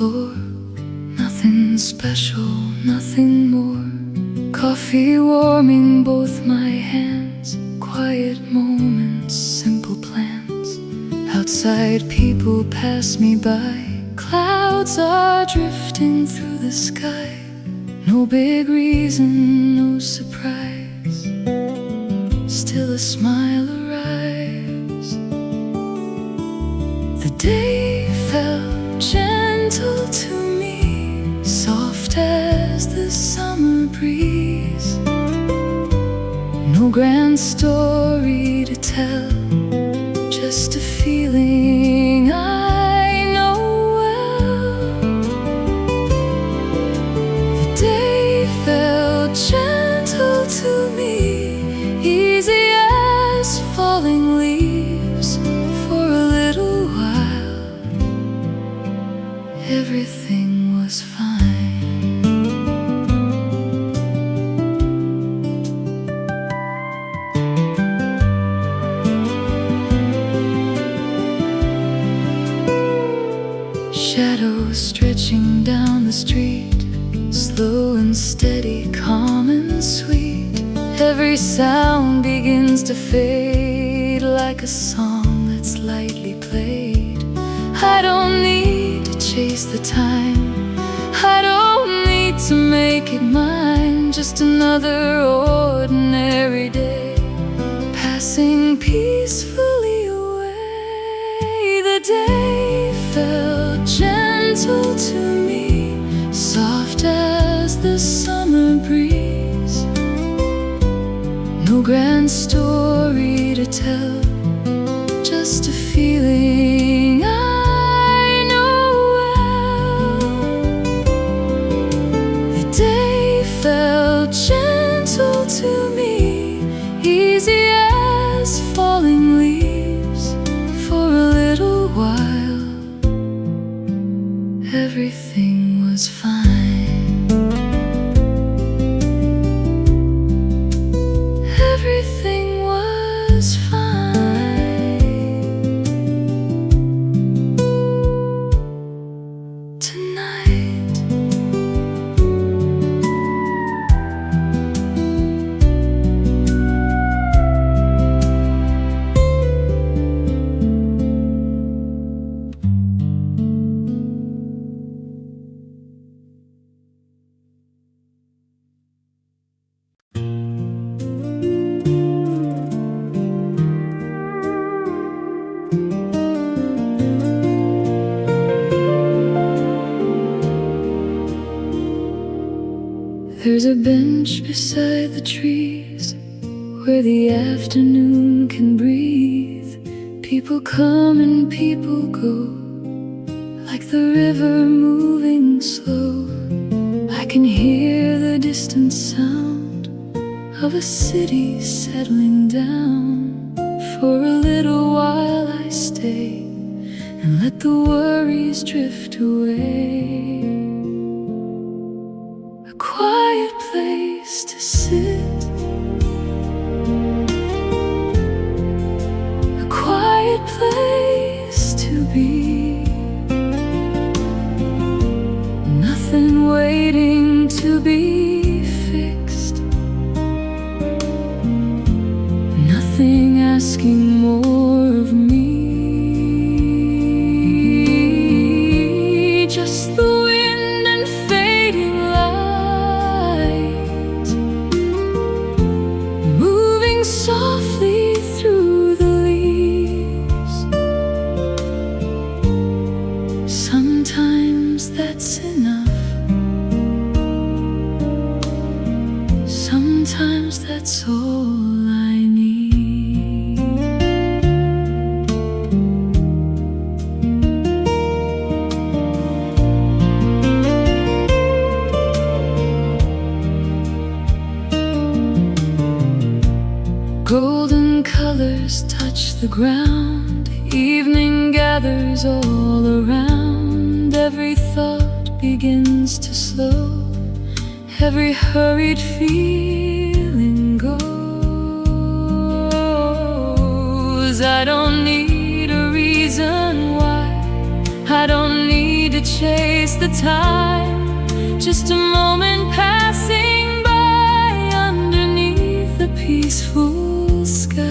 floor. Nothing special, nothing more. Coffee warming both my hands. Quiet moments, simple plans. Outside people pass me by. Clouds are drifting through the sky. No big reason, no surprise. Still a smile arrives. The day felt gentle to me, soft as the summer breeze. No grand story to tell, just a feeling I know well. The day felt gentle to me, easy as falling leaves. For a little while, everything was fine. Shadows stretching down the street, slow and steady, calm and sweet. Every sound begins to fade, like a song that's lightly played. I don't need to chase the time, I don't need to make it mine. Just another ordinary day, passing peacefully away. The day felt gentle to me, soft as the summer breeze. No grand story to tell, just a feeling I know well. The day felt gentle to me, easy as falling leaves. For a little while, everything was fine. Everything was fine. Tonight, there's a bench beside the trees where the afternoon can breathe. People come and people go, like the river moving slow. I can hear the distant sound of a city settling down. For a little while I stay and let the worries drift away. A quiet place to sit, a quiet place to be. Nothing waiting to be fixed, nothing asking more of me. Just the wind and fading light, moving softly through the leaves. Sometimes that's enough, sometimes that's all I need. Golden colors touch the ground, evening gathers all around. Every thought begins to slow, every hurried feeling goes. I don't need a reason why, I don't need to chase waste the time, just a moment passing by underneath the peaceful sky.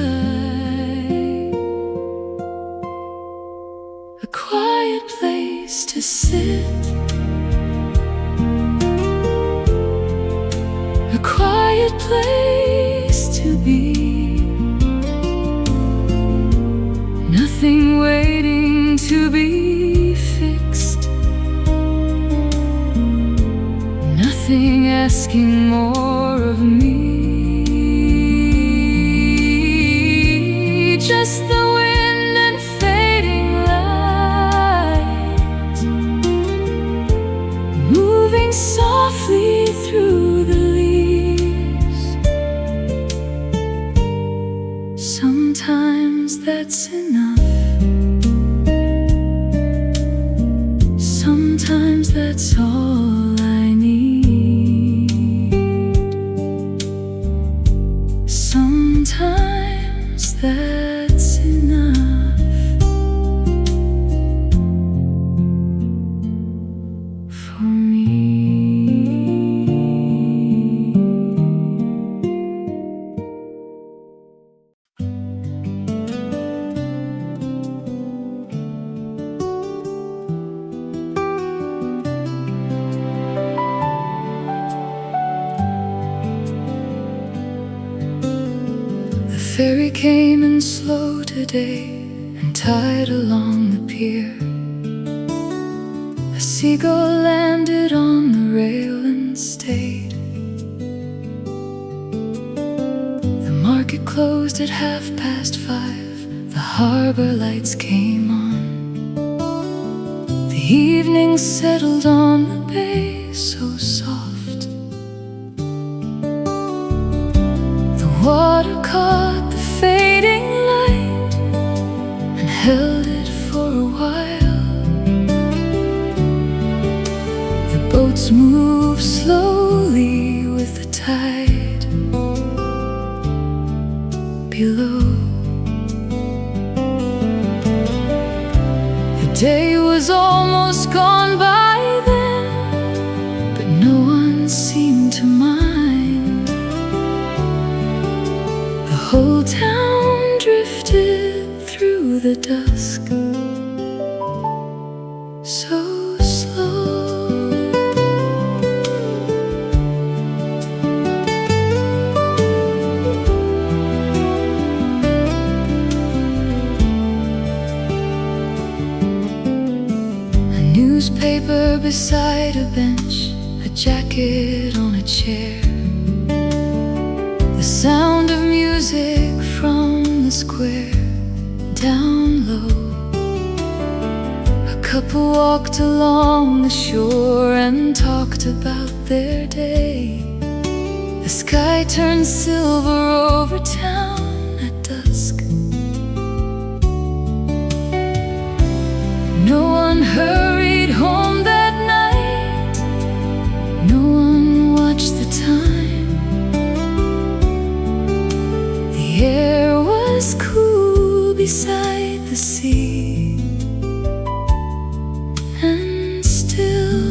A quiet place to sit, a quiet place to be, nothing waiting to be fixed, nothing asking more of me, just the wind and fading light, moving softly through the leaves. Sometimes that's enough, sometimes that's all I need, sometimes that's enough for me. The ferry came in slow today and tied along the pier. A seagull landed on the rail and stayed. The market closed at 5:30. The harbor lights came on. The evening settled on the bay so soft. The water caught the fading light and held it for a while. The boats moved slowly with the tide below. The day was almost gone by then, but no one seemed to mind. The whole town drifted through the dusk so slow. A newspaper beside a bench, a jacket on a chair, the sound of music from the square down low. A couple walked along the shore and talked about their day. The sky turned silver over town at dusk. No one hurried home that night, no one watched the time. The air was cool beside the sea and still.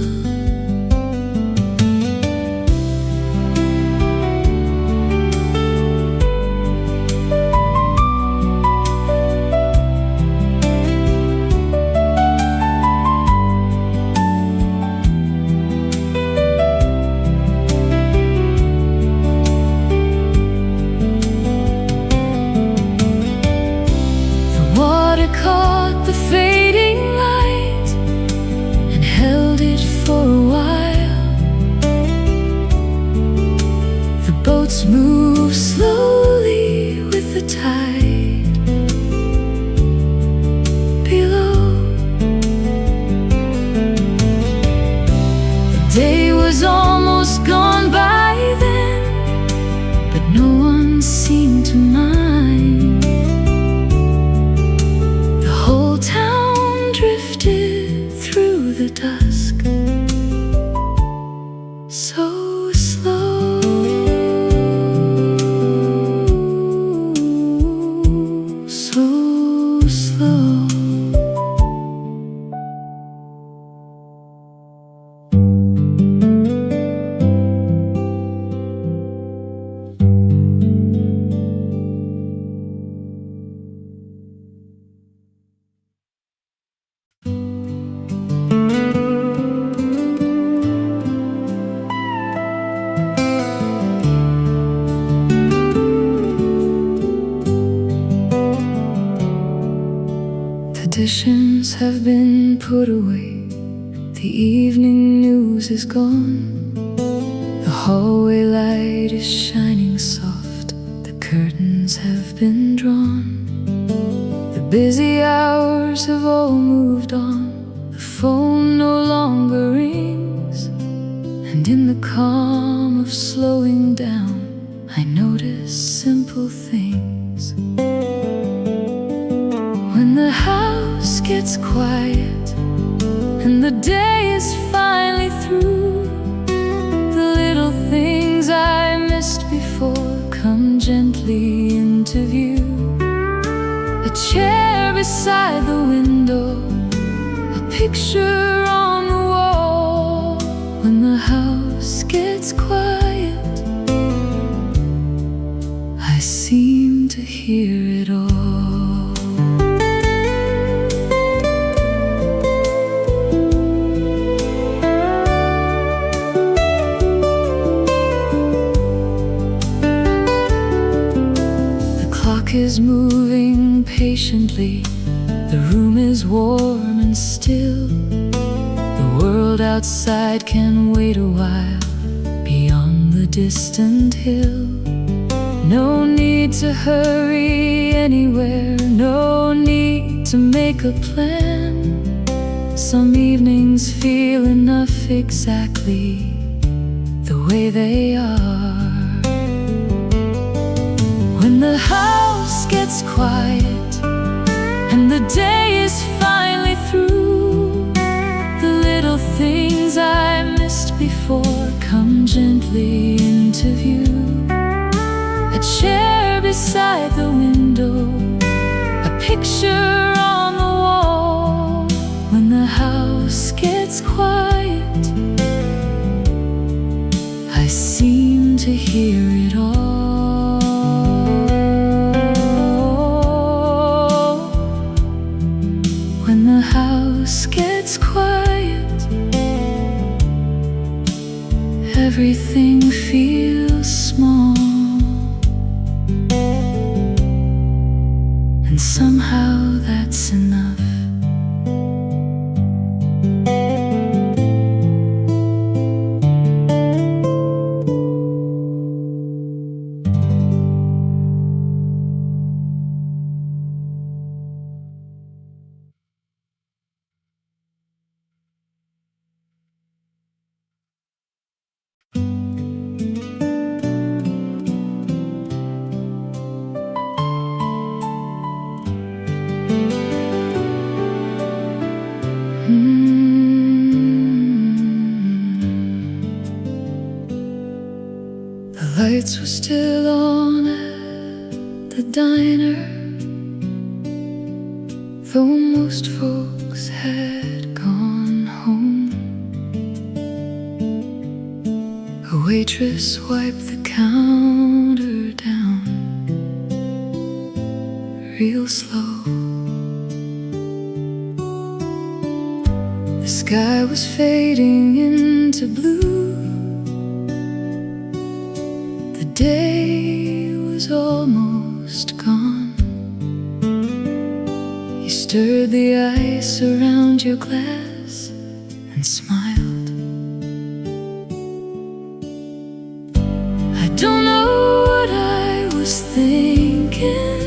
have been put away. The evening news is gone. The hallway light is shining soft. The curtains have been drawn. The busy hours have all moved on. The phone no longer rings. And in the calm of slowing down, I notice simple things. When the house gets quiet and the day is finally through, the little things I missed before come gently into view. A chair beside the window, a picture on the wall. When the house gets quiet, I seem to hear it all. Is moving patiently. The room is warm and still. The world outside can wait a while beyond the distant hill. No need to hurry anywhere, no need to make a plan. Some evenings feel enough exactly the way they are. When the house gets quiet and the day is finally through, the little things I missed before come gently into view. A chair beside the window, a picture on the wall. When the house gets quiet, I seem to hear it all. When the house gets quiet, everything feels small, and somehow that's enough. The lights were still on at the diner, though most folks had gone home. A waitress wiped the counter down real slow. The sky was fading into blue. The day was almost gone. You stirred the ice around your glass and smiled. I don't know what I was thinking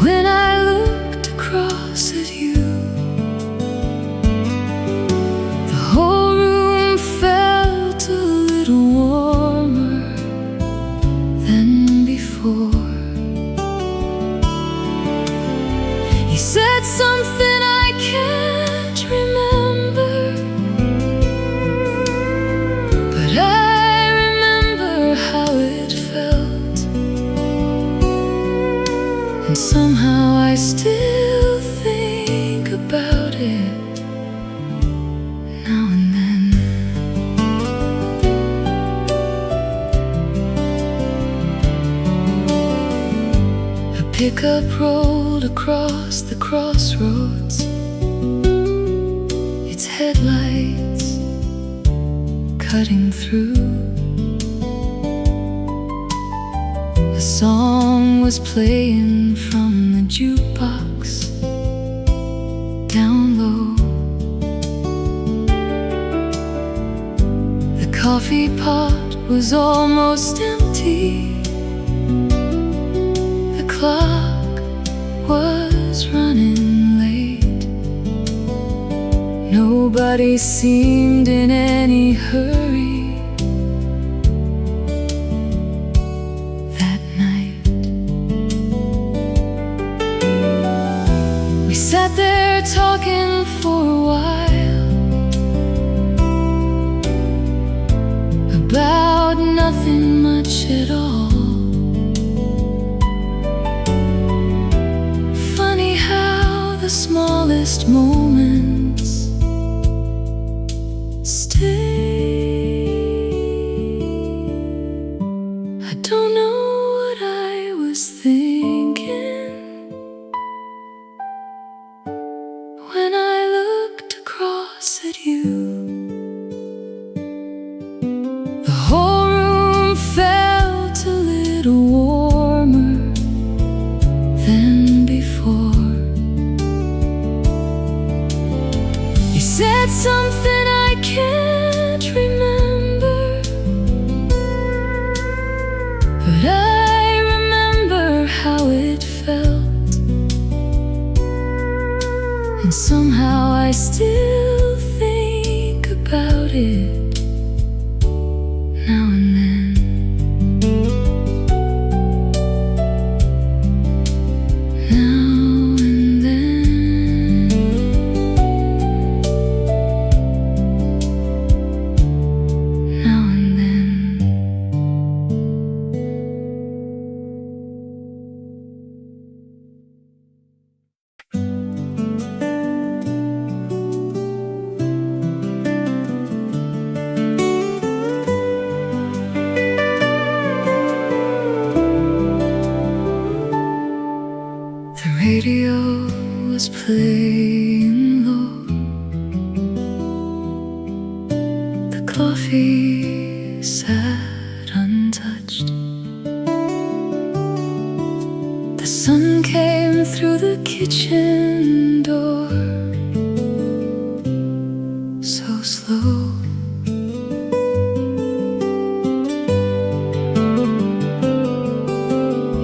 when I looked across at you. The whole room felt a little warmer than before. You said something I can't remember, but I remember how it felt. And somehow I still think about it now and then. A pickup rolled across the crossroads, its headlights cutting through. A song was playing from the jukebox down low. The coffee pot was almost empty. The clock was running late. Nobody seemed in any hurry. We sat there talking for a while about nothing much at all. Funny how the smallest moments stay. I don't know what I was thinking when I looked across at you. The whole room felt a little warmer than before. You said something I can't remember, but I remember how it felt. And somehow I still think about it now and then. Now and then. Now and then. The radio was playing low. The coffee sat untouched. The sun came through the kitchen door so slow.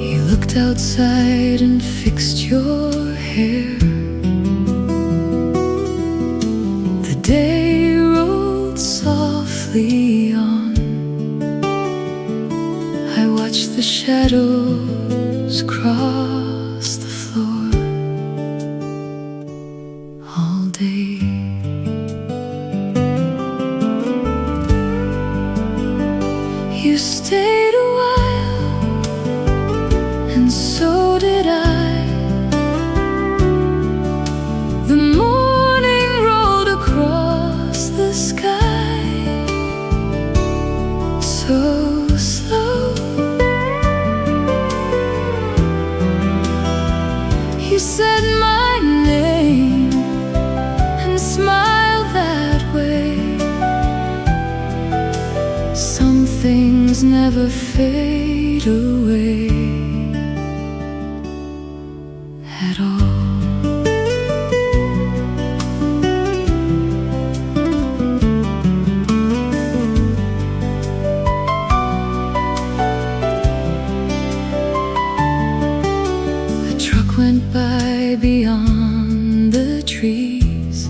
You looked outside and fixed your hair. The day rolled softly on. I watched the shadows cross the floor all day. You stayed a while, and so did I. The morning rolled across the sky so slow. You said my name and smiled that way. Some things never fade away at all. A truck went by beyond the trees.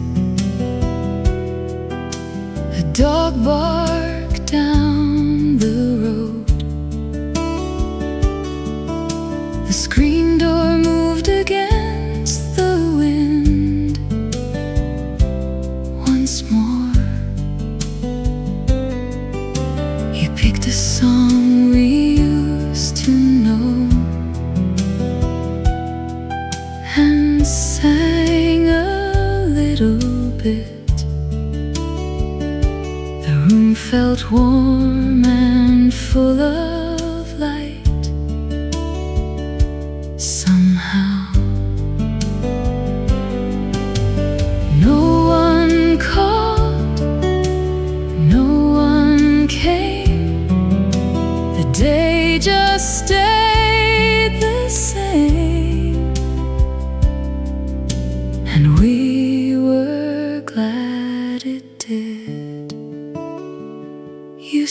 A dog barked down the road. The screen door moved against the wind once more. You picked a song we used to know and sang a little bit. The room felt warm and full of light. Somehow no one called, no one came. The day just stayed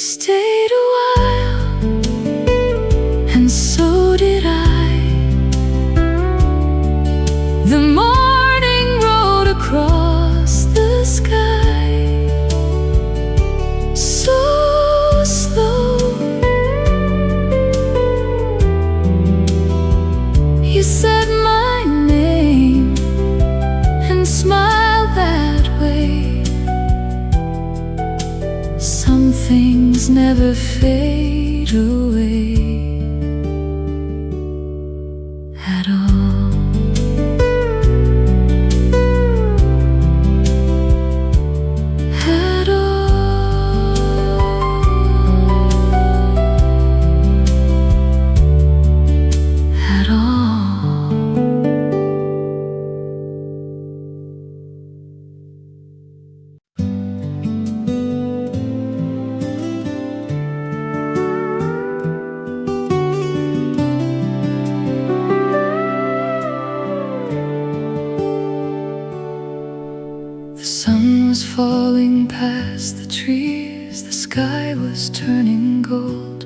stayed a while, and so did I. The morning road across the sky, so slow. You said my name and smiled that way. Some things never fade away at all. At all. At all. The sun was falling past the trees, the sky was turning gold.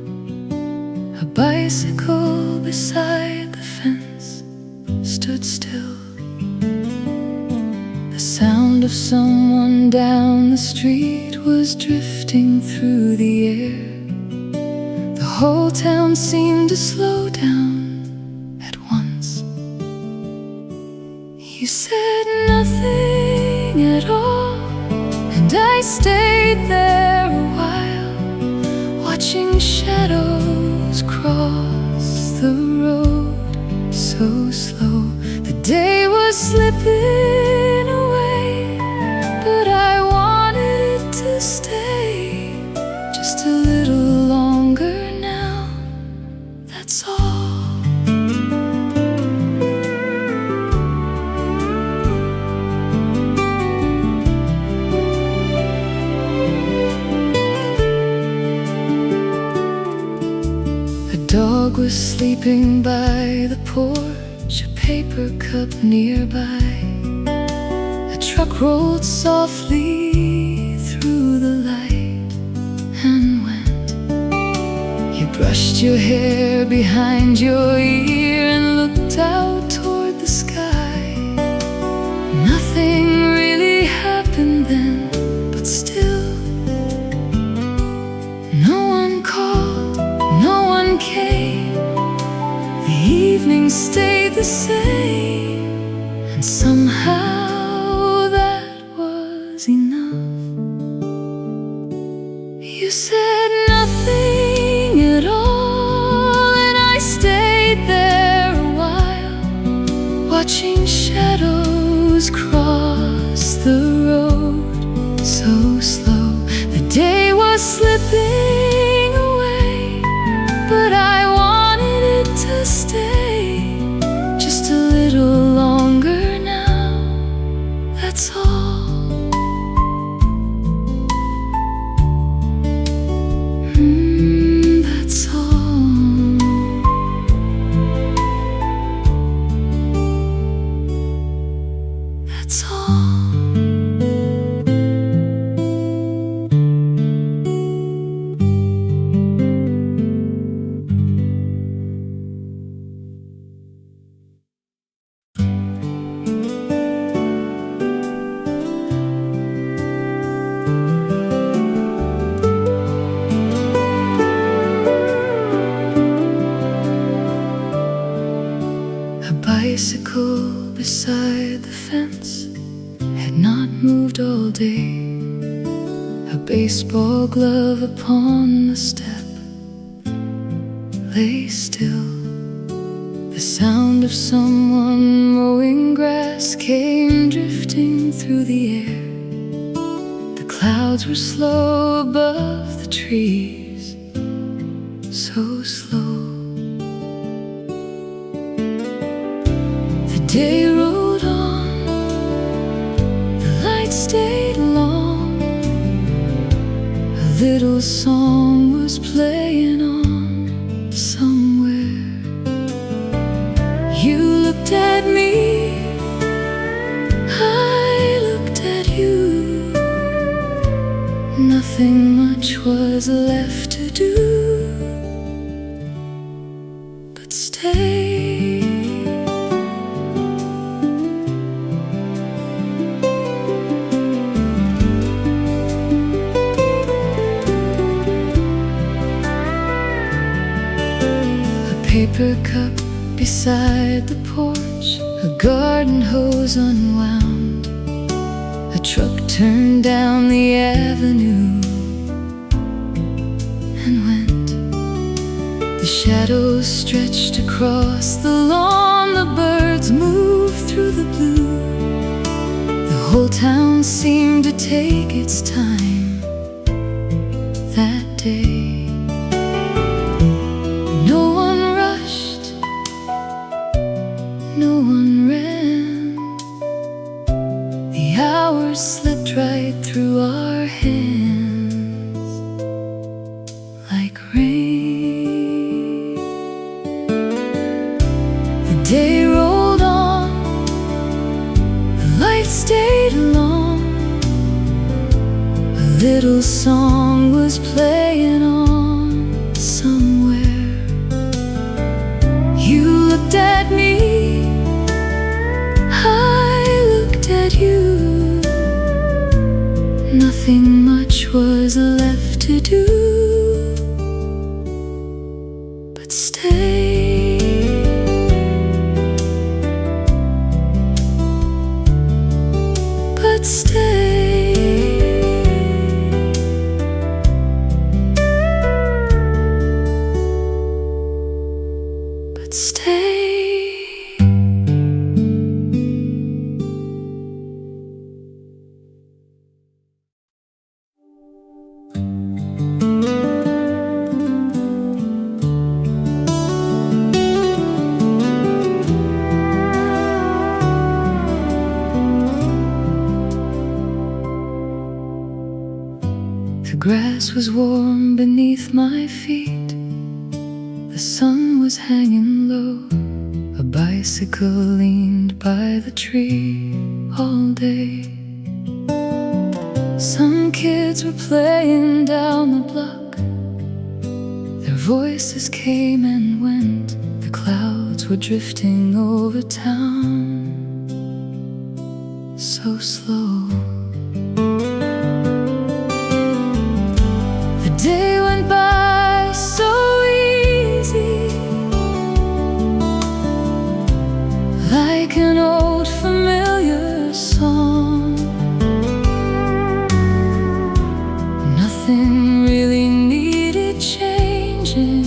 A bicycle beside the fence stood still. The sound of someone down the street was drifting through the air. The whole town seemed to slow down at once. You said nothing at all, and I stayed there a while, watching shadows cross the road so slow. The day was slipping away, but I wanted it to stay just a little longer now, that's all. A dog was sleeping by the porch, a paper cup nearby. A truck rolled softly through the light and went. You brushed your hair behind your ear and looked out toward the sky. Nothing really happened then, but still. No one called, no one came. The evening stayed the same, and somehow that was enough. You said nothing at all, and I stayed there a while, watching shadows cross the road so slow. The day was slipping away, but I wanted it to stay just a little longer now, that's all. That's all. That's all. A bicycle beside the fence had not moved all day. A baseball glove upon the step lay still. The sound of someone mowing grass came drifting through the air. The clouds were slow above the trees, so slow. The day rolled on, the lights stayed long. A little song was playing on somewhere. You looked at me, I looked at you. Nothing much was left to do but stay. A paper cup beside the porch, a garden hose unwound, a truck turned down the avenue and went. The shadows stretched across the lawn, the birds moved through the blue. The whole town seemed to take its time that day. No one rushed, no one ran. The hours slipped right through our hands like rain. The day rolled on, the lights stayed long. A little song was playing on somewhere. You looked at me, I looked at you. Nothing much was left to do but stay. But stay. But stay. The grass was warm beneath my feet. The sun was hanging low. A bicycle leaned by the tree all day. Some kids were playing down the block. Their voices came and went. The clouds were drifting over town so slow. The day went by so easy, like an old familiar song. Nothing really needed changing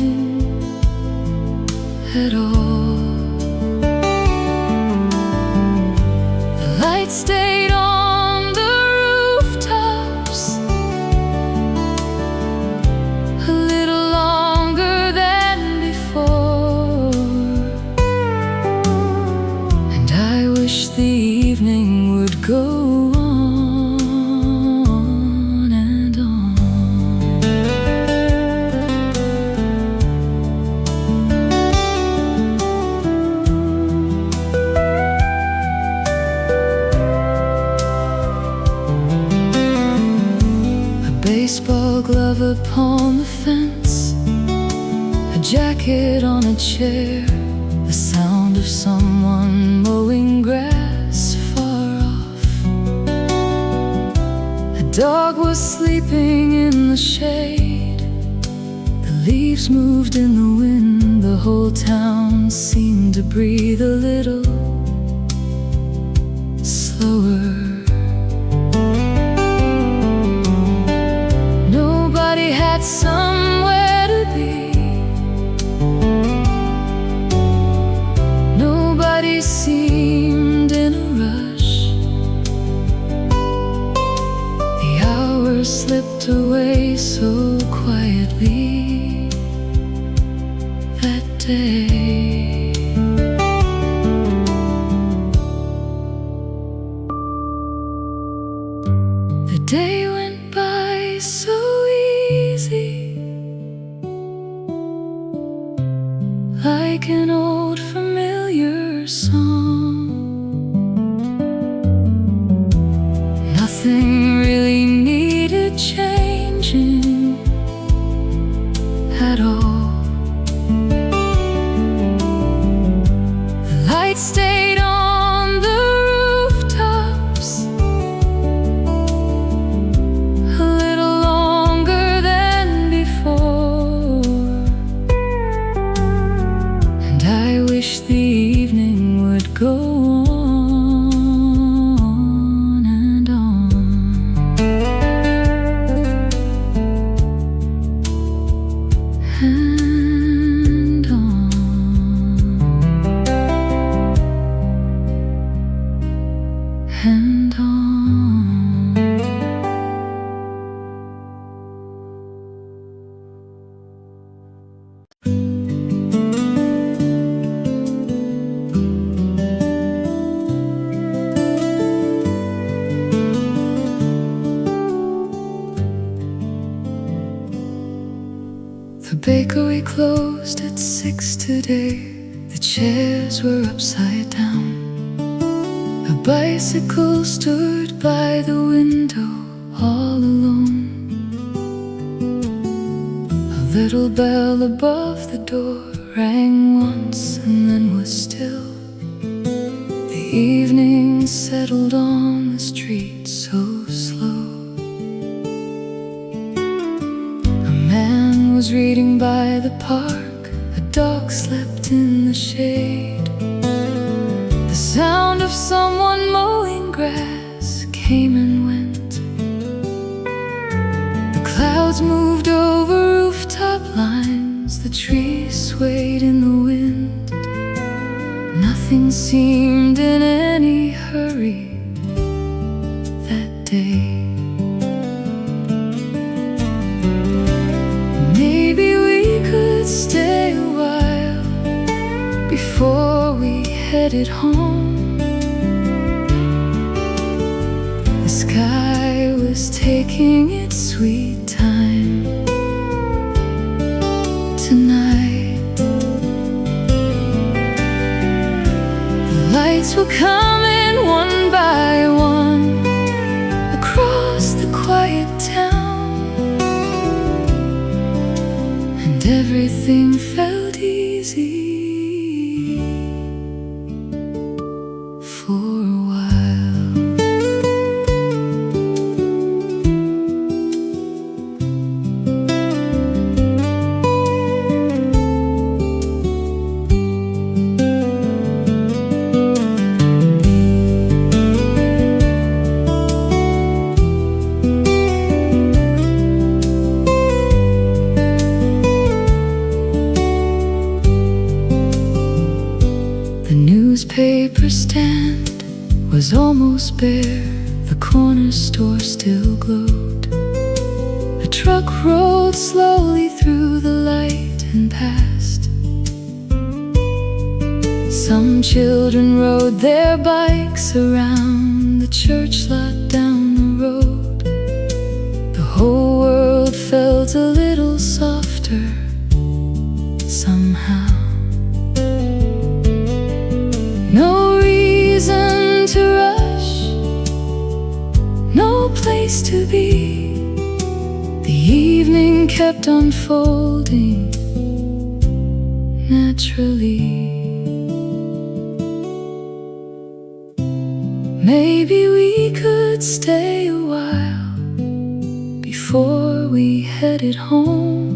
at all. The lights stayed on the rooftops a little longer than before, and I wish the evening would go on and on. A baseball glove upon the fence, a jacket on a chair, the sound of someone mowing grass far off. A dog was sleeping in the shade. The leaves moved in the wind. The whole town seemed to breathe a little slower. Nobody had somewhere to be. Nobody seemed in a rush. The hours slipped away so quietly that day. The day went by so easy, like an old familiar song. Nothing really needed change bakery closed at 6 today. The chairs were upside down. A bicycle stood by the window all alone. A little bell above the door rang once and then was still. The evening settled on the street so slow. A man was reading by the park. A dog slept in the shade. The sound of someone mowing grass came and went. The clouds moved over rooftop lines. The trees swayed in the wind. Nothing seemed in any hurry that day. Maybe we could stay a while before we headed home. The sky was taking its sweet time tonight. The lights were coming one by one across the quiet town, and everything felt easy for a while. The newspaper stand was almost bare. The corner store still glowed. A truck rolled slowly through the light and passed. Some children rode their bikes around the church lot down the road. The whole world felt a little softer somehow. No reason to rush, no place to be. The evening kept unfolding naturally. Maybe we could stay a while before we headed home.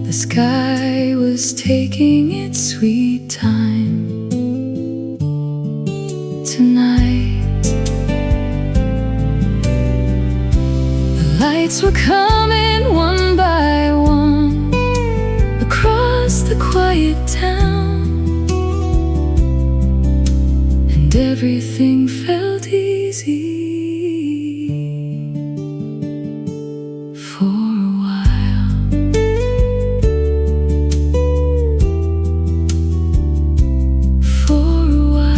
The sky was taking its sweet time tonight. The lights were coming one by one across the quiet town, and everything felt easy for a while. For a while.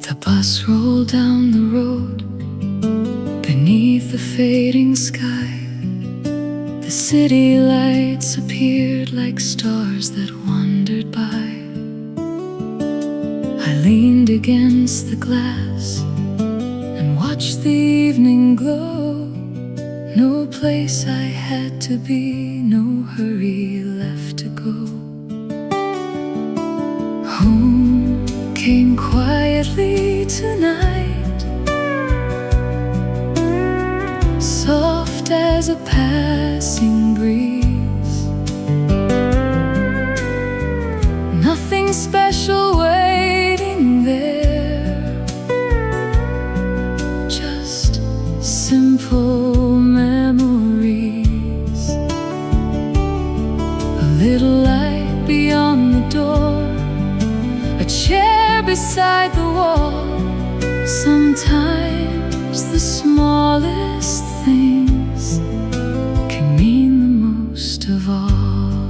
The bus rolled down the road beneath the fading sky. The city lights appeared like stars that wandered by. I leaned against the glass and watched the evening glow. No place I had to be, no hurry left to go. Home came quietly tonight, soft as a passing breeze. Nothing special waiting there, just simple memories. A little light beyond the door, beside the wall. Sometimes the smallest things can mean the most of all.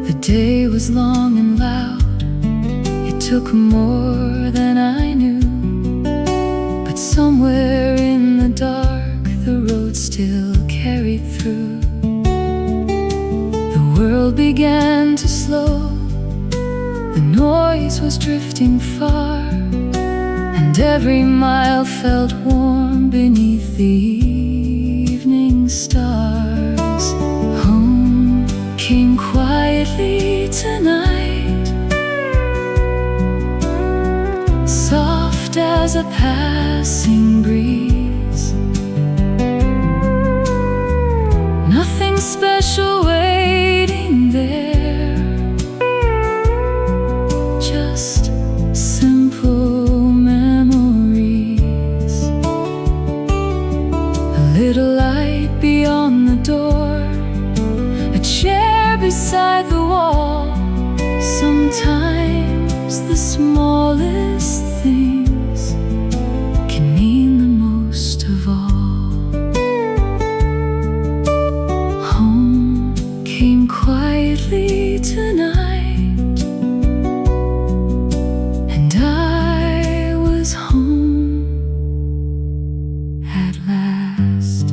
The day was long and loud. It took more than I knew, but somewhere in the dark the road still carried through. The world began to slow, the noise was drifting far, and every mile felt warm beneath the evening stars. Home came quietly tonight, soft as a passing breeze. Nothing special waiting there, just simple memories. A little light beyond the door, a chair beside the wall. Sometimes the smallest things can mean the most of all. Home came quietly tonight, and I was home at last.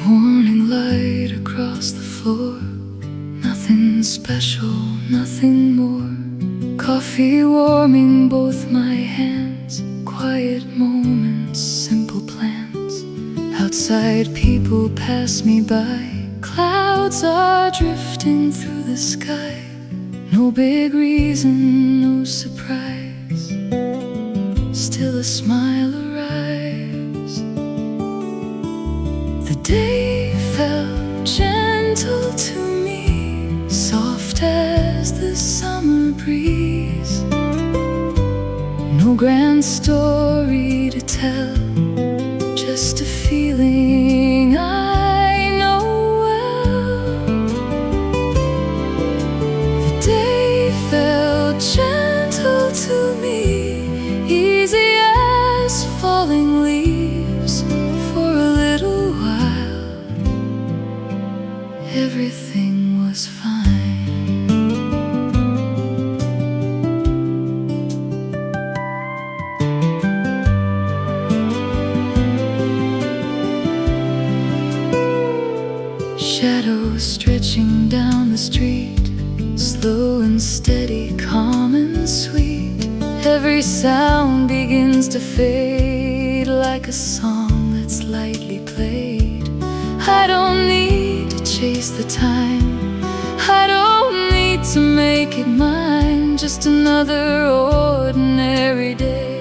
Morning light across the floor, nothing special, nothing more. Coffee warming both my hands, quiet moments, simple plans. Outside people pass me by, clouds are drifting through the sky. No big reason, no surprise, still a smile arrives. The day felt gentle to me, soft as the summer breeze. No grand story to tell, just a feeling I know well. The day felt gentle to me, easy as falling leaves. For a little while, everything was fine. Shadows stretching down the street, slow and steady, calm and sweet. Every sound begins to fade, like a song that's lightly played. I don't need to chase the time, I don't need to make it mine. Just another ordinary day,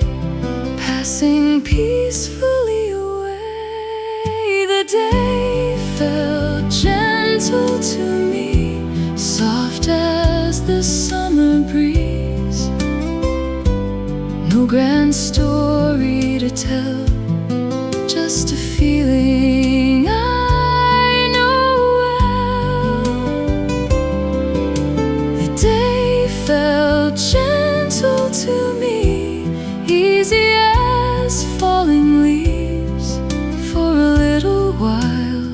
passing peacefully away. The day felt gentle to me, soft as the summer breeze. No grand story to tell, just a feeling I know well. The day felt gentle to me, easy as falling leaves. For a little while,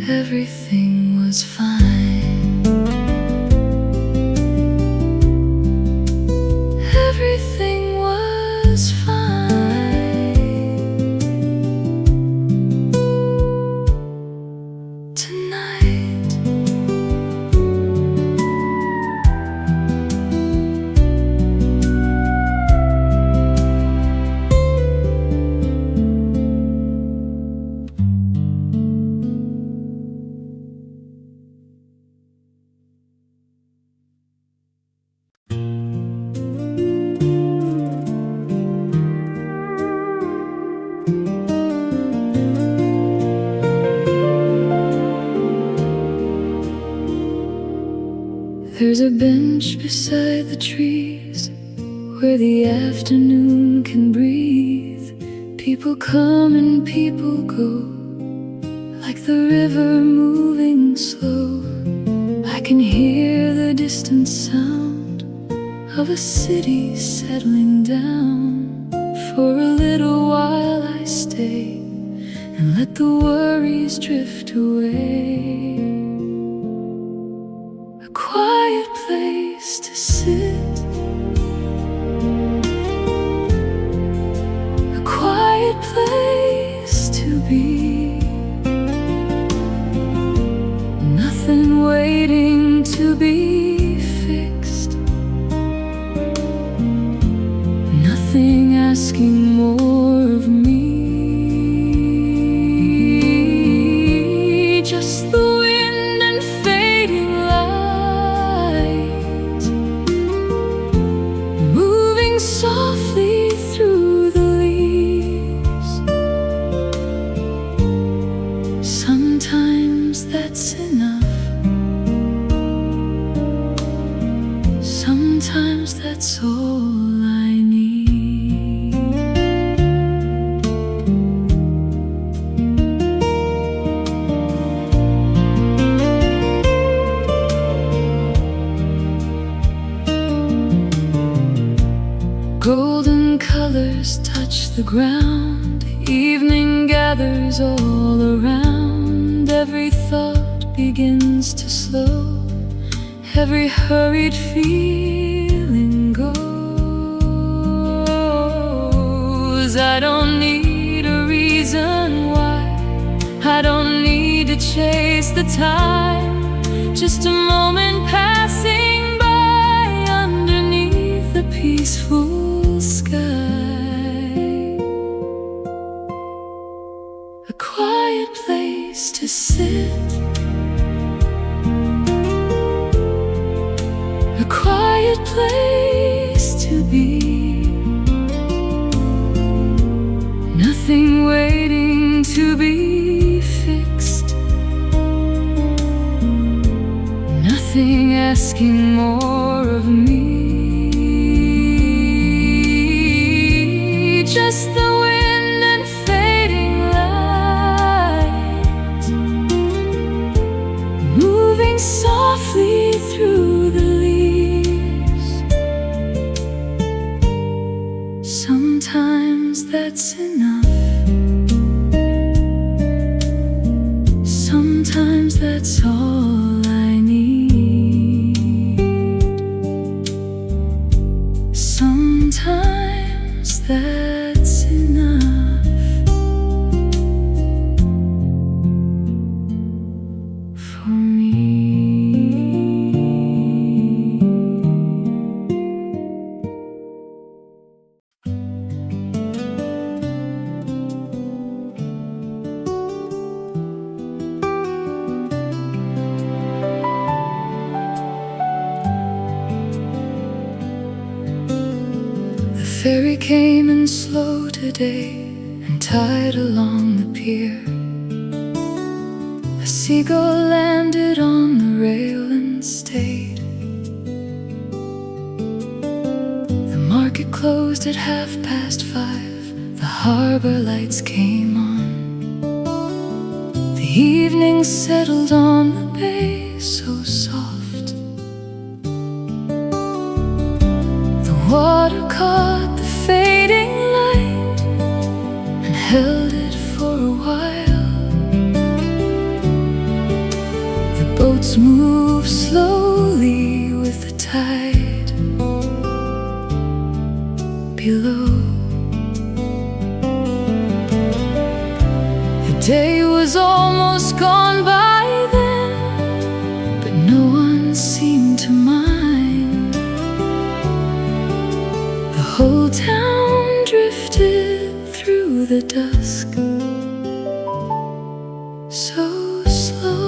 everything was fine. Everything was fine tonight. There's a bench beside the trees where the afternoon can breathe. People come and people go, like the river moving slow. I can hear the distant sound of a city settling down. For a little while I stay and let the worries drift away. A quiet place to sit, a quiet place to be. Nothing waiting to be fixed, nothing asking more of me. Just the wind and fading light, moving softly through the leaves. Sometimes that's enough, sometimes that's all I need. Golden colors touch the ground, evening gathers all around. Every thought begins to slow, every hurried feeling goes. I don't need a reason why, I don't need to chase the time. Just a moment passing by underneath a peaceful sky. A quiet place to sit, a quiet place to be. Nothing waiting to be fixed, nothing asking more of me. Just the wind and fading light, moving softly through the leaves. Sometimes that's enough, sometimes that's all I need. Sometimes that's enough for me. The ferry came in slow today and tied along the pier. A seagull landed on the rail and stayed. The market closed at 5:30. The harbor lights came on. The evening settled on the bay so soft. The water caught the fading light and held it for a while. The boats moved slowly with the tide below. The day was almost gone by then, but no one seemed to mind. The whole town drifted through the dusk so slow.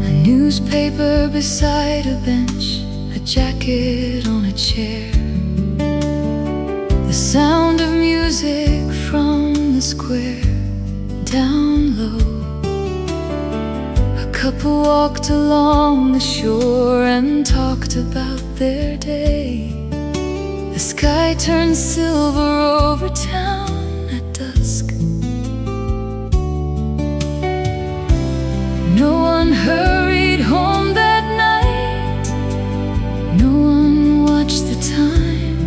A newspaper beside a bench, a jacket on a chair. The sound of music from the square down low. A couple walked along the shore and talked about their day. The sky turned silver over town at dusk. No one hurried home that night. No one watched the time.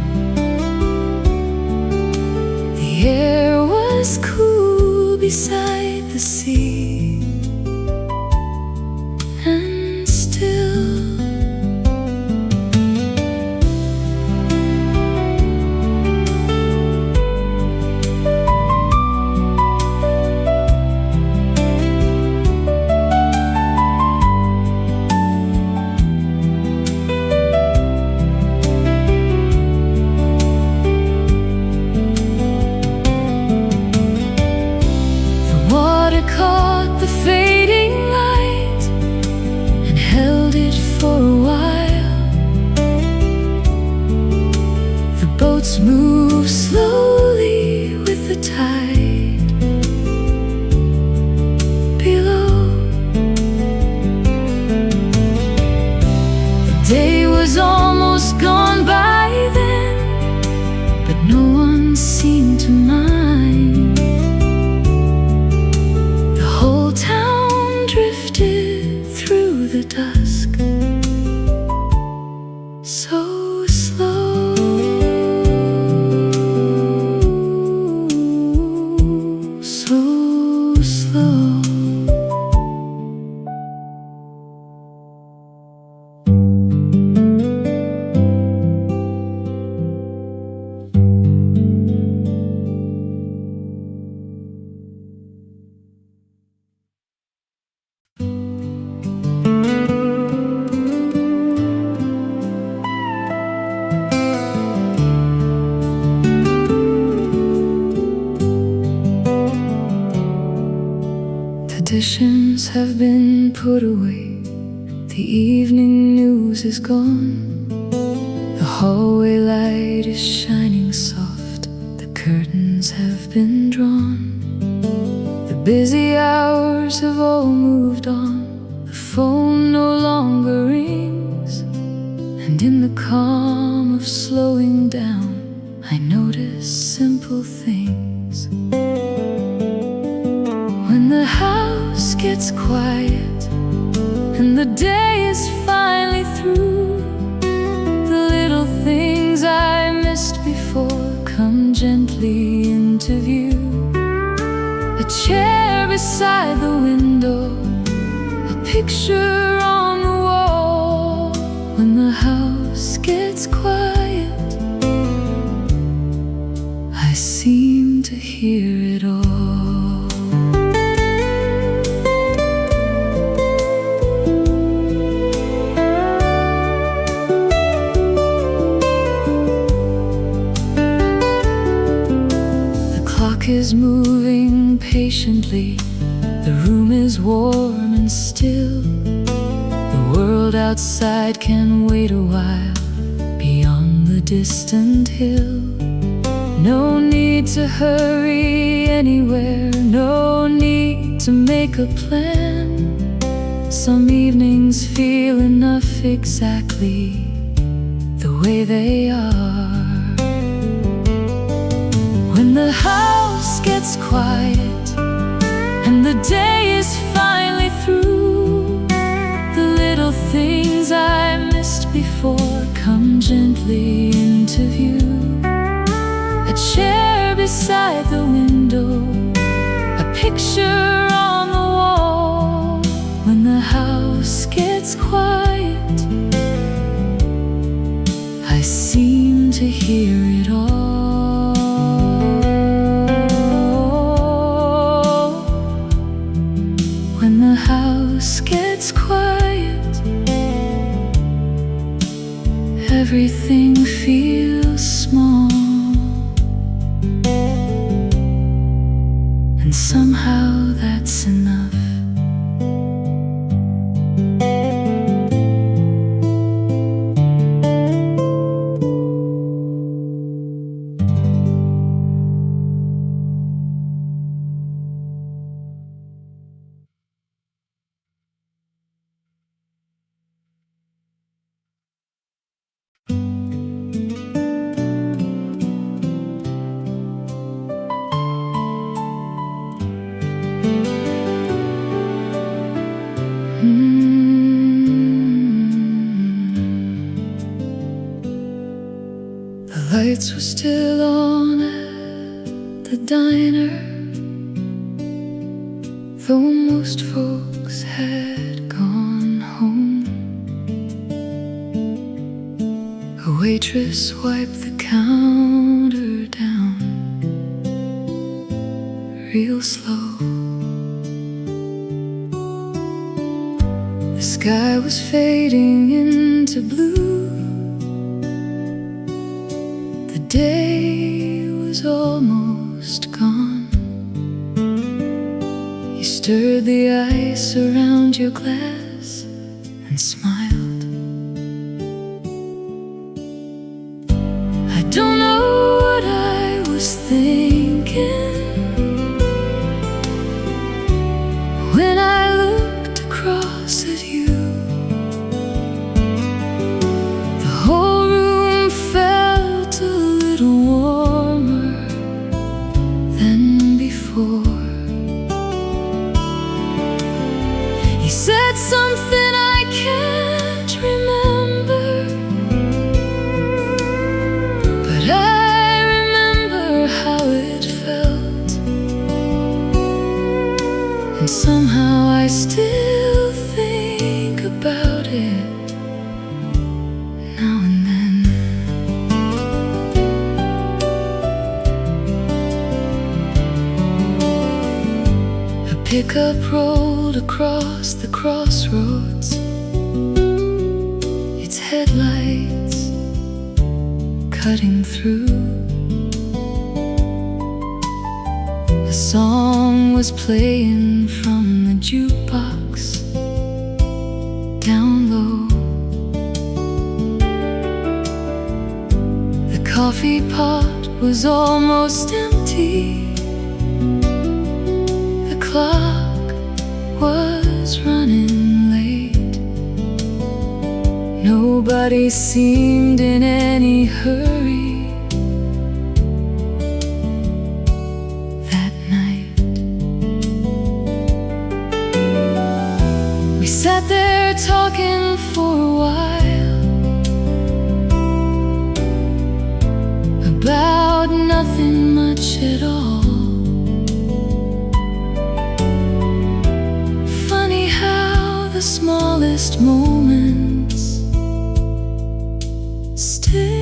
The air was cool beside the sea, and still caught the fading light and held it for a while. The boats moved slowly with the tide below. The day was almost gone by then, but no one seemed to mind. Through the dusk, so slow, so slow. Dishes have been put away. The evening news is gone. The hallway light is shining soft. The curtains have been drawn. The busy hours have all moved on. The phone no longer rings. And in the calm of slowing down, I notice simple things. When the house gets quiet and the day is finally through, the little things I missed before come gently into view. A chair beside the window, a picture on the wall. When the house gets quiet, I seem to hear it all. Is moving patiently. The room is warm and still. The world outside can wait a while beyond the distant hill. No need to hurry anywhere, no need to make a plan. Some evenings feel enough exactly the way they are. When the house gets quiet and the day is finally through, the little things I missed before come gently into view. A chair beside the window, a picture on the wall. When the house gets quiet, I seem to hear it all. House gets quiet, everything feels small, and somehow that's enough. lights were still on at the diner, though most folks had gone home. A waitress wiped the counter down real slow. The sky was fading into blue. The day was almost gone. You stirred the ice around your glass and smiled. I don't know what I was thinking when I looked across at you. The whole room felt a little warmer than before. You said something I can't remember, but I remember how it felt. And somehow I still think about it now and then. A pickup rolled across the crossroads, its headlights cutting through. A song was playing from the jukebox down low. The coffee pot was almost empty. The clock was running late. Nobody seemed in any hurry. Sat there talking for a while about nothing much at all. Funny how the smallest moments stay.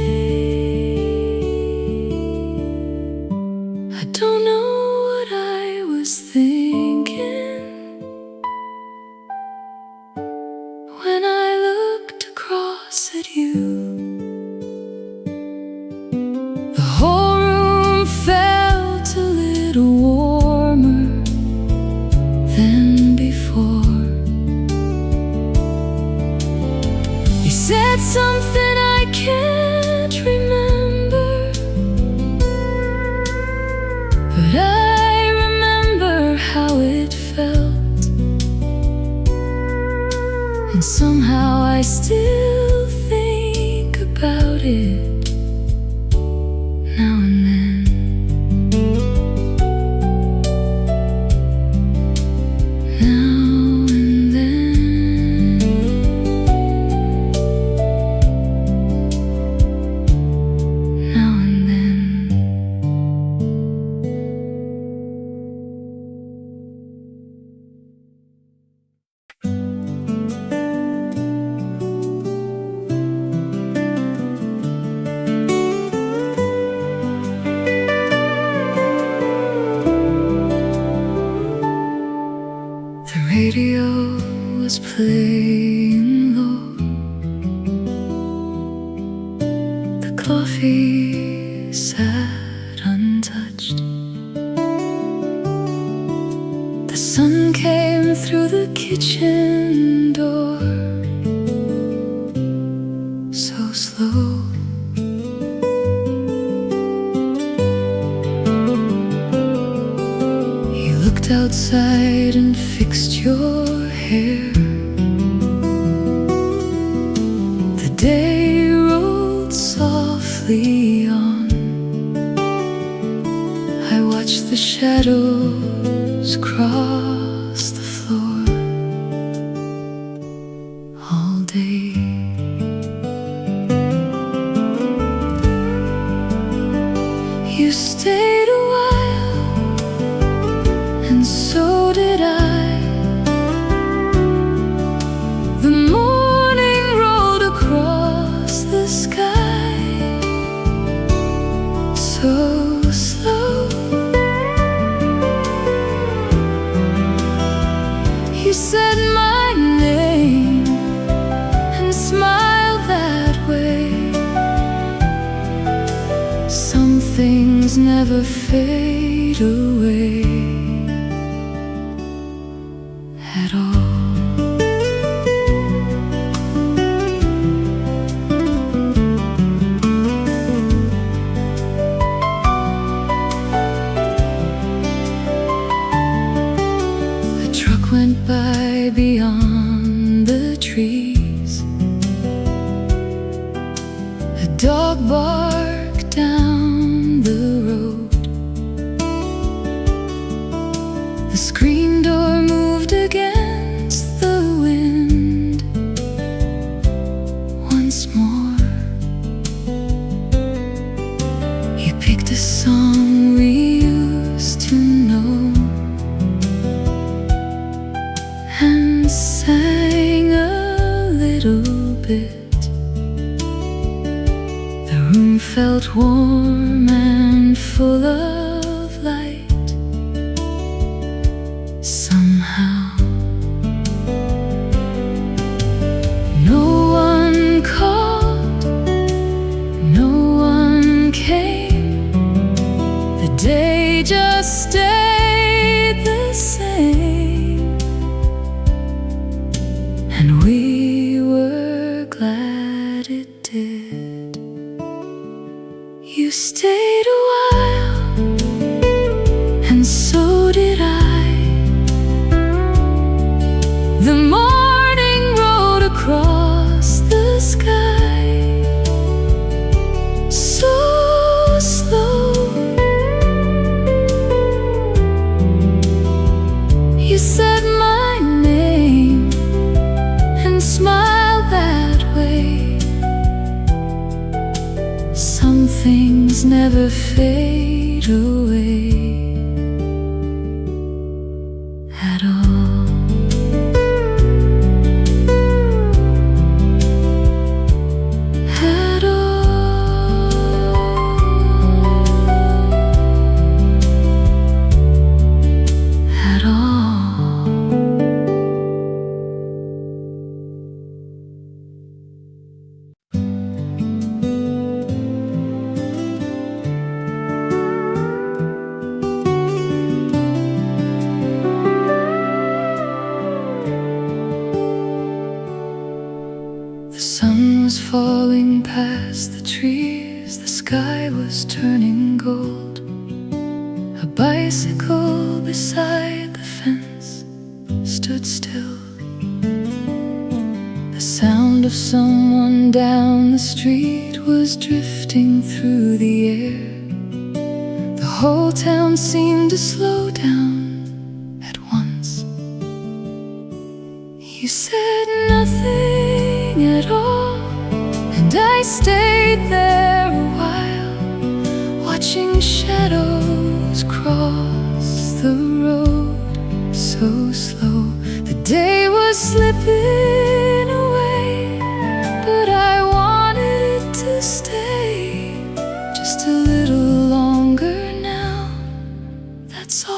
I don't know what I was thinking when I looked across at you. The whole room felt a little warmer than before. You said something I can't remember, but I remember how it felt. And somehow I still think about it now and then. Now and then. Now and then. The radio was playing low. The coffee sat untouched. The sun came through the kitchen door so slow. He looked outside and fixed your hair. The day rolled softly on. I watched the shadows cross the floor all day. stayed a while, and so did I. The morning rolled across the sky, so slow. You said my name and smiled that way. Some things never fade away at all. A truck went by beyond the trees. A dog barked down the road. The screen door moved against the wind once more. You picked a song we used to know and sang a little bit. The room felt warm and full of light. Somehow, no one called, no one came. The day just stayed the same, and we were glad it did. You stayed a while, and so did I. The morning rolled across the sky, so slow. You said my name and smiled that way. Some things never fade away at all. At all. At all. The sun was falling past the trees, the sky was turning gold. A bicycle beside the fence stood still. The sound of someone down the street was drifting through the air. The whole town seemed to slow down at once. You said nothing at all, and I stayed there a while, watching shadows cross the road so slow. The day was slipping away, but I wanted it to stay just a little longer now, that's all.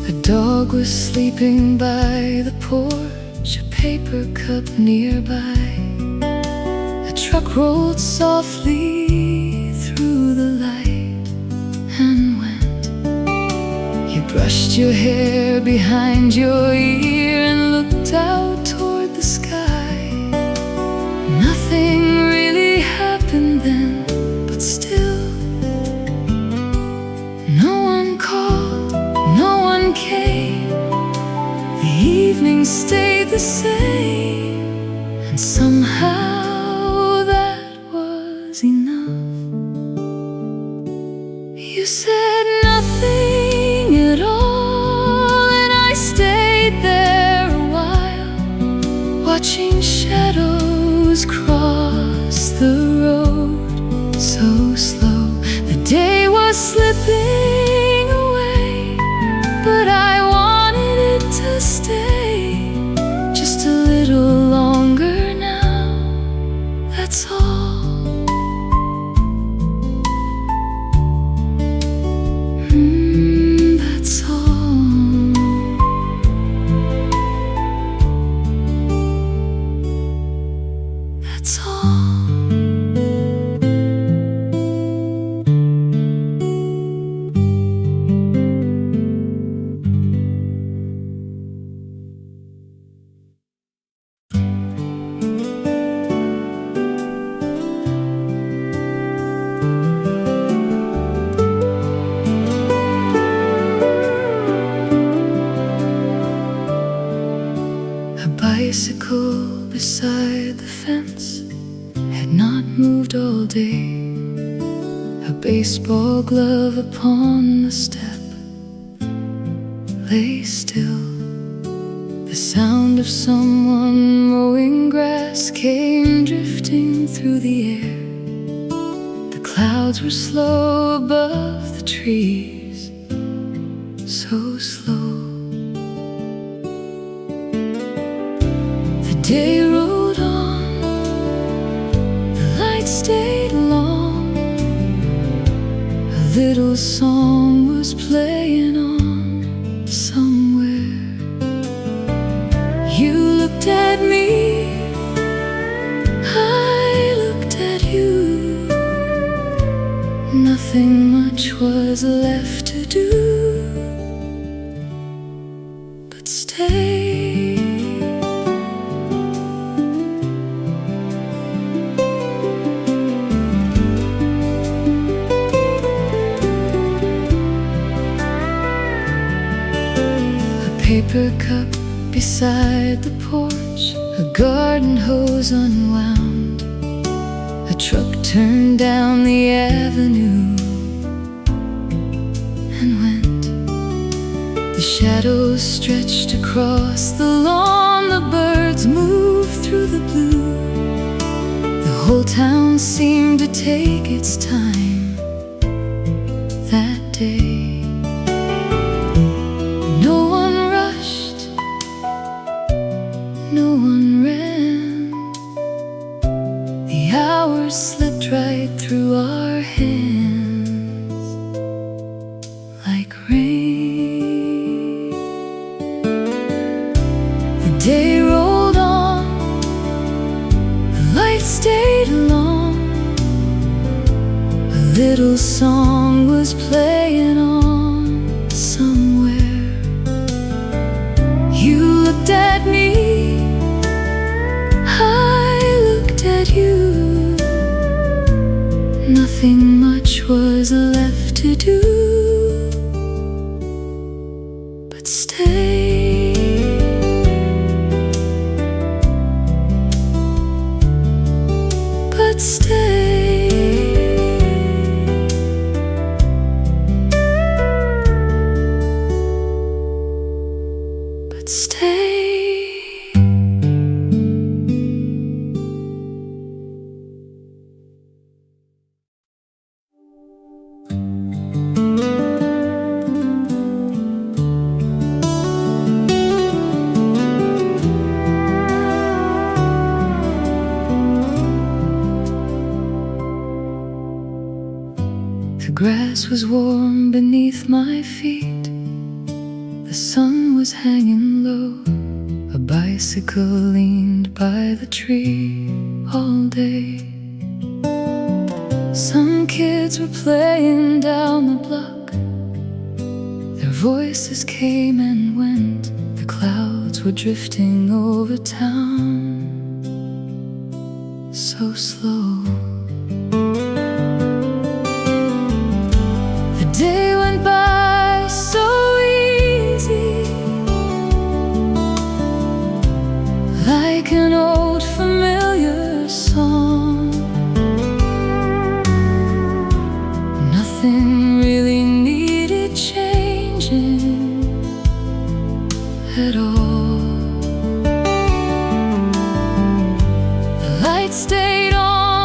A dog was sleeping by the porch, a paper cup nearby. A truck rolled softly through the light and went. You brushed your hair behind your ear and looked out toward the sky. Nothing really happened then, but still, no one called, no one came. The evening stayed the same, and somehow that was enough. You said nothing was slipping away, but I wanted it to stay just a little longer now, that's all. That's all. That's all. A bicycle beside the fence had not moved all day. A baseball glove upon the step lay still. The sound of someone mowing grass came drifting through the air. The clouds were slow above the trees, so slow. The day rolled on, the lights stayed long. A little song was playing on somewhere. You looked at me, I looked at you. Nothing much was left to do but stay. Paper cup beside the porch, a garden hose unwound. A truck turned down the avenue and went. The shadows stretched across the lawn, the birds moved through the blue. The whole town seemed to take its time that day. No one ran. The hours slipped right through our hands like rain. The day rolled on, the lights stayed long. A little song was playing on somewhere. You looked at me, you. Nothing much was left to do but stay. But stay. But stay. The grass was warm beneath my feet. The sun was hanging low. A bicycle leaned by the tree all day. Some kids were playing down the block. Their voices came and went. The clouds were drifting over town so slow. The day went by so easy, like an old familiar song. Nothing really needed changing at all. The lights stayed on,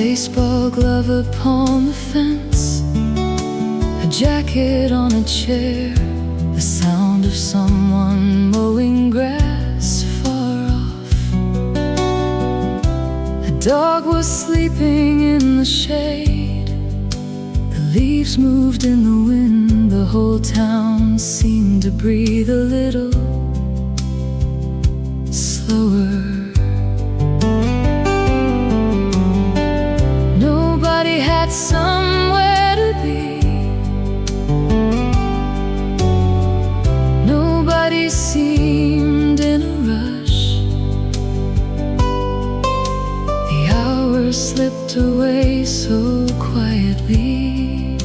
baseball glove upon the fence, a jacket on a chair, the sound of someone mowing grass far off. A dog was sleeping in the shade, the leaves moved in the wind, the whole town seemed to breathe a little slower. Nobody had somewhere to be, nobody seemed in a rush. The hours slipped away so quietly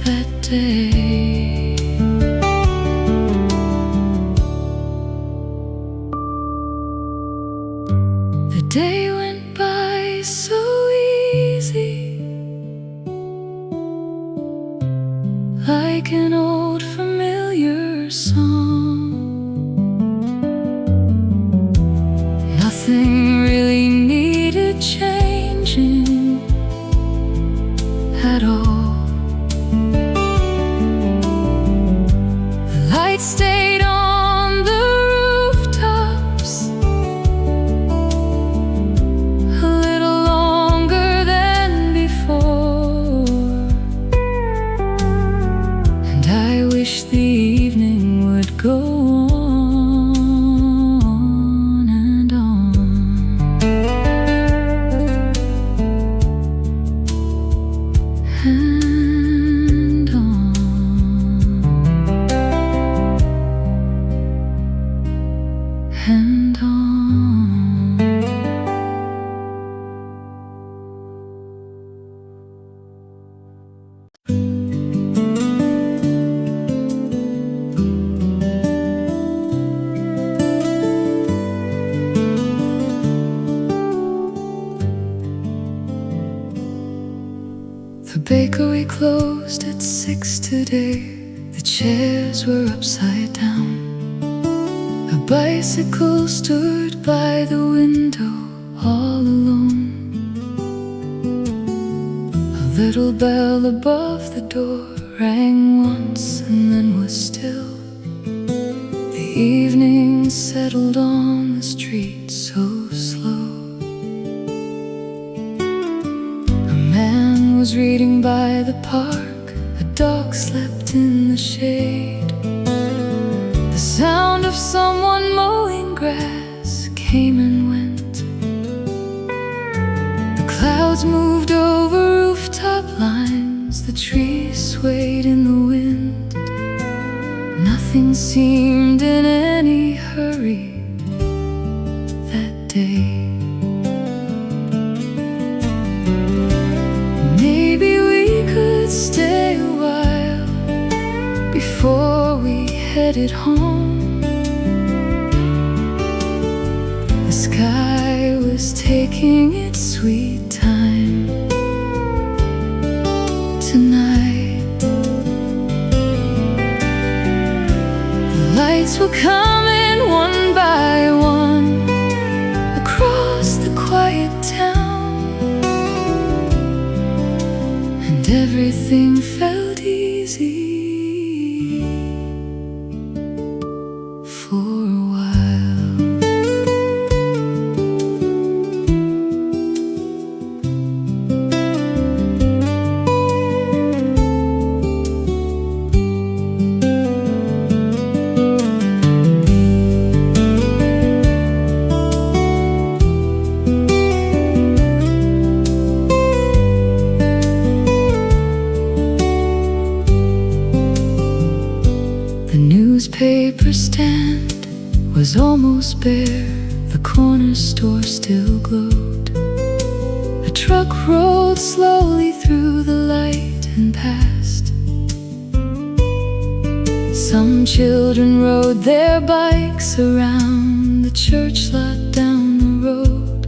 that day. The day went by so easy, like an old familiar song. Nothing really needed changing at all. The lights stayed on the rooftops a little longer than before, and I wish the evening would go on and on and on and on. The bakery closed at 6 today. The chairs were upside down. A bicycle stood by the window all alone. A little bell above the door rang once and then was still. The evening settled on the street so slow. A man was reading by the park, a dog slept in the shade. The sound of someone mowing grass came and went. The clouds moved over rooftop lines, the trees swayed in the wind. Nothing seemed in any hurry that day. Maybe we could stay a while before we headed home. The sky was taking its sweet time tonight. The lights were coming one by one across the quiet town, and everything felt easy for a while. The newspaper stand was almost bare, the corner store still glowed. A truck rolled slowly through the light and passed. Some children rode their bikes around the church lot down the road.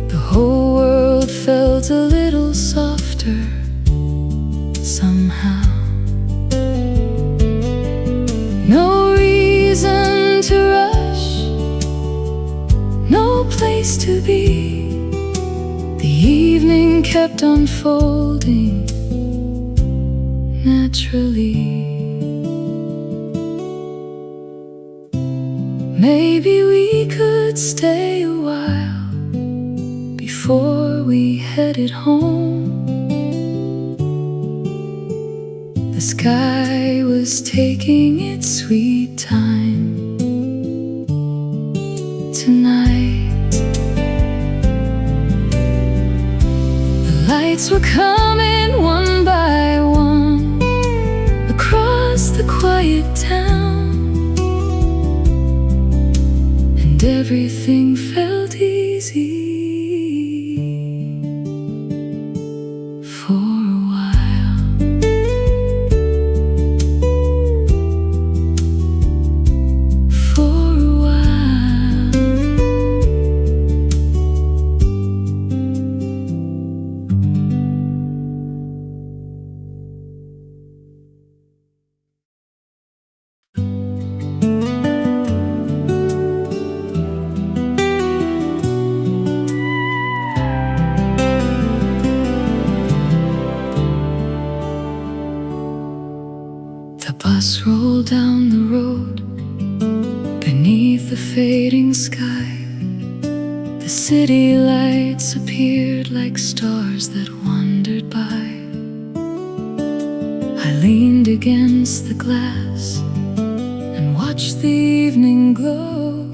The whole world felt a little softer somehow. No reason to rush, no place to be, kept unfolding naturally. Maybe we could stay a while before we headed home. The sky was taking its sweet time tonight. The lights were coming one by one across the quiet town, and everything felt easy for a while. For a while. The bus rolled down the road beneath the fading sky. The city lights appeared like stars that wandered by. I leaned against the glass and watched the evening glow.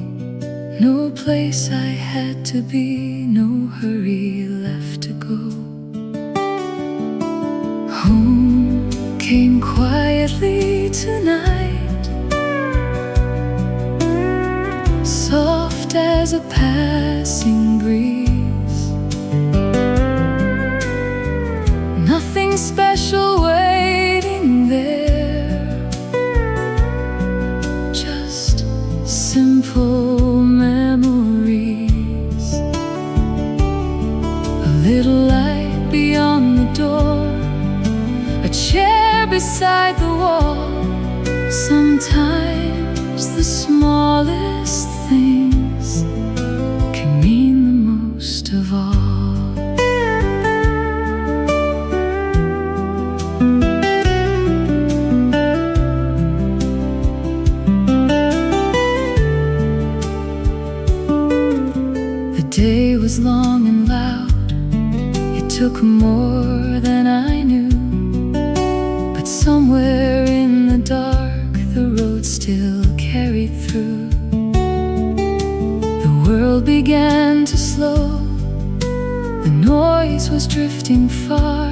No place I had to be, no hurry left to go. Home came quietly tonight, soft as a passing breeze. Nothing special waiting there, just simple memories. A little light beyond the door, a chair beside the wall. Sometimes the smallest things can mean the most of all. The day was long and loud. It took more than I knew. But somewhere in the dark, the road still carried through. The world began to slow. The noise was drifting far,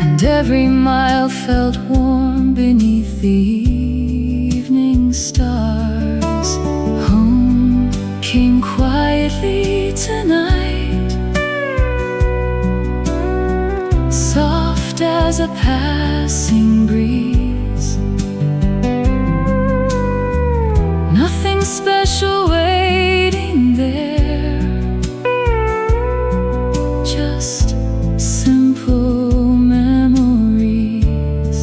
and every mile felt warm beneath the evening stars. Home came quietly tonight, soft as a passing breeze. Nothing special waiting there, just simple memories.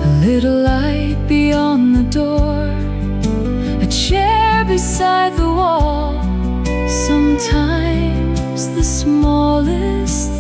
A little light beyond the door, a chair beside the wall. Sometimes the smallest